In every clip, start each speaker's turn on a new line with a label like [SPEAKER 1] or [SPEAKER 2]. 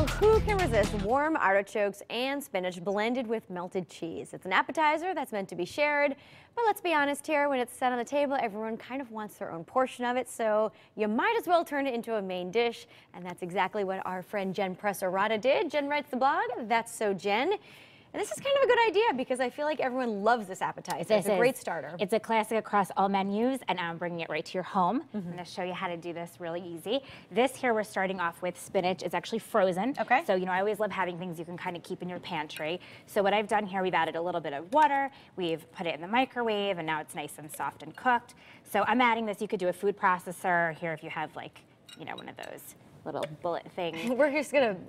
[SPEAKER 1] who can resist warm artichokes and spinach blended with melted cheese? It's an appetizer that's meant to be shared, but let's be honest here, when it's set on the table, everyone kind of wants their own portion of it, so you might as well turn it into a main dish, and that's exactly what our friend Jenn Press Arata did. Jen writes the blog, That's So Jen. And this is kind of a good idea because I feel like everyone loves this appetizer. It's a great starter.
[SPEAKER 2] It's a classic across all menus, and I'm bringing it right to your home. I'm going to show you how to do this really easy. This here, we're starting off with spinach. It's actually frozen.
[SPEAKER 1] Okay.
[SPEAKER 2] So, you know, I always love having things you can kind of keep in your pantry. So what I've done here, we've added a little bit of water. We've put it in the microwave, and now it's nice and soft and cooked. So I'm adding this. You could do a food processor here if you have, like, you know, one of those little bullet things.
[SPEAKER 1] We're just going to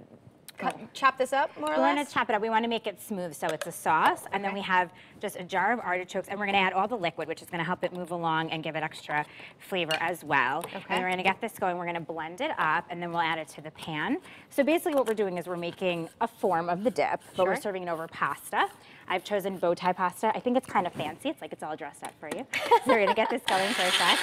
[SPEAKER 1] chop this up, more or less?
[SPEAKER 2] We're going to chop it up. We want to make it smooth, so it's a sauce. And then we have just a jar of artichokes, and we're going to add all the liquid, which is going to help it move along and give it extra flavor as well. Okay. And we're going to get this going. We're going to blend it up, and then we'll add it to the pan. So basically what we're doing is we're making a form of the dip, but we're serving it over pasta. I've chosen bow tie pasta. I think it's kind of fancy. It's like it's all dressed up for you. So we're going to get this going for a sec.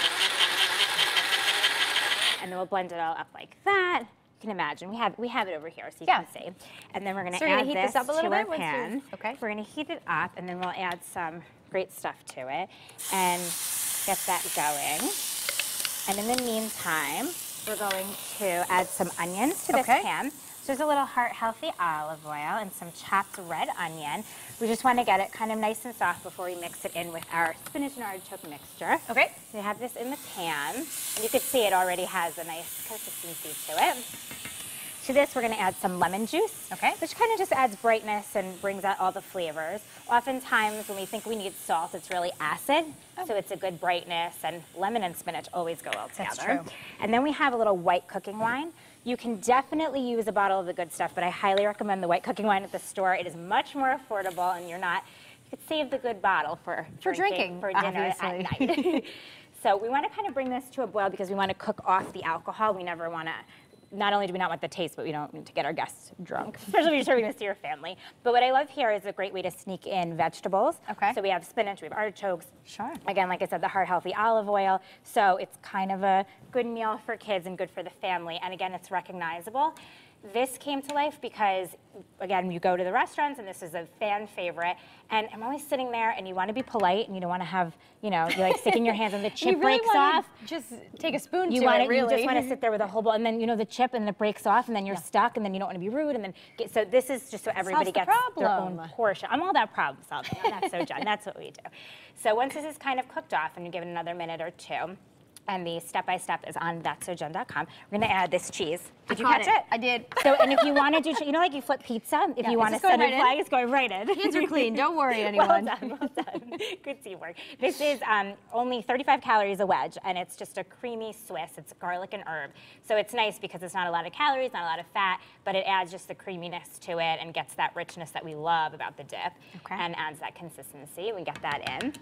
[SPEAKER 2] And then we'll blend it all up like that. You can imagine, we have it over here so you can see. And then we're going to add this up a little bit to our pan. We're going to heat it up, and then we'll add some great stuff to it and get that going. And in the meantime, we're going to add some onions to this pan. So there's a little heart-healthy olive oil and some chopped red onion. We just want to get it kind of nice and soft before we mix it in with our spinach and artichoke mixture. Okay. We have this in the pan, and you can see it already has a nice consistency to it. To this, we're going to add some lemon juice, which kind of just adds brightness and brings out all the flavors. Oftentimes, when we think we need salt, it's really acid, so it's a good brightness, and lemon and spinach always go well together. That's true. And then we have a little white cooking wine. You can definitely use a bottle of the good stuff, but I highly recommend the white cooking wine at the store. It is much more affordable, and you could save the good bottle for drinking, for dinner at night. So we want to kind of bring this to a boil because we want to cook off the alcohol. We never want to. Not only do we not want the taste, but we don't need to get our guests drunk, especially if you're serving this to your family. But what I love here is a great way to sneak in vegetables. So we have spinach, we have artichokes. Again, like I said, the heart-healthy olive oil. So it's kind of a good meal for kids and good for the family. And again, it's recognizable. This came to life because, again, you go to the restaurants, and this is a fan favorite, and I'm always sitting there, and you want to be polite, and you don't want to have, you know, you're like sticking your hands and the chip breaks off.
[SPEAKER 1] Just take a spoon
[SPEAKER 2] You just want to sit there with a whole bowl, and then, you know, the chip, and it breaks off, and then you're stuck, and then you don't want to be rude, and then, so this is just so everybody gets their own portion. I'm all about problem solving. That's so Jen. That's what we do. So once this is kind of cooked off, and you give it another minute or two, and the step-by-step is on that'ssojen.com. We're going to add this cheese. Did you catch it?
[SPEAKER 1] I did.
[SPEAKER 2] So, and if you want to do, you know, like you flip pizza, if you want to send a flag, it's going right in.
[SPEAKER 1] Hands are clean. Don't worry, anyone.
[SPEAKER 2] Well done, well done. Good teamwork. This is only 35 calories a wedge, and it's just a creamy Swiss. It's garlic and herb. So it's nice because it's not a lot of calories, not a lot of fat, but it adds just the creaminess to it and gets that richness that we love about the dip and adds that consistency. We get that in.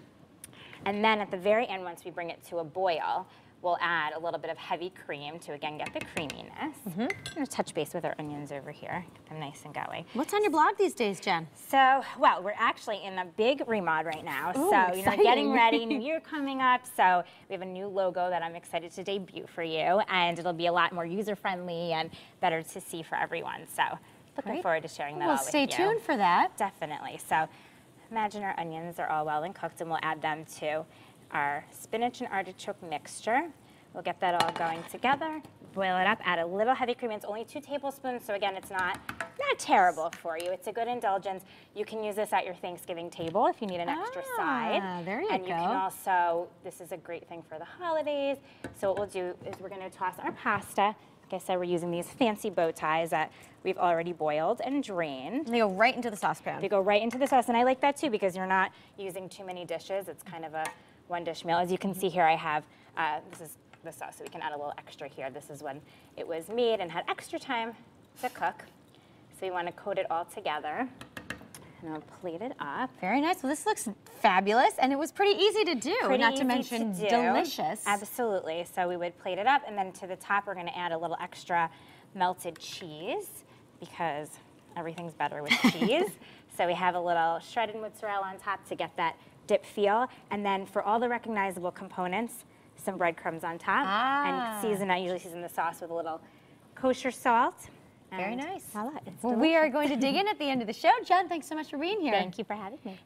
[SPEAKER 2] And then at the very end, once we bring it to a boil, we'll add a little bit of heavy cream to, again, get the creaminess. I'm going to touch base with our onions over here, get them nice and going.
[SPEAKER 1] What's on your blog these days, Jen?
[SPEAKER 2] So, well, we're actually in a big remod right now. Ooh, so, you know, getting ready, New Year coming up. So we have a new logo that I'm excited to debut for you, and it'll be a lot more user-friendly and better to see for everyone. So looking forward to sharing that all with you.
[SPEAKER 1] Well, stay tuned for that.
[SPEAKER 2] Definitely. So imagine our onions are all well and cooked, and we'll add them to our spinach and artichoke mixture. We'll get that all going together, boil it up, add a little heavy cream. It's only 2 tablespoons, so again, it's not terrible for you. It's a good indulgence. You can use this at your Thanksgiving table if you need an extra side.
[SPEAKER 1] There you go.
[SPEAKER 2] And you can also, this is a great thing for the holidays. So what we'll do is we're going to toss our pasta. Like I said, we're using these fancy bow ties that we've already boiled and drained.
[SPEAKER 1] They go right into the saucepan.
[SPEAKER 2] They go right into the sauce, and I like that too because you're not using too many dishes. It's kind of a one-dish meal. As you can see here, I have, this is the sauce, so we can add a little extra here. This is when it was made and had extra time to cook. So you want to coat it all together, and I'll plate it up.
[SPEAKER 1] Very nice. Well, this looks fabulous, and it was pretty easy to do, not to mention delicious.
[SPEAKER 2] Absolutely. So we would plate it up, and then to the top, we're going to add a little extra melted cheese because everything's better with cheese. So we have a little shredded mozzarella on top to get that dip feel, and then for all the recognizable components, some breadcrumbs on top, and season. I usually season the sauce with a little kosher salt
[SPEAKER 1] Very nice.
[SPEAKER 2] Voila,
[SPEAKER 1] well, we are going to dig in at the end of the show. Jen, thanks so much for being here.
[SPEAKER 2] Thank you for having me.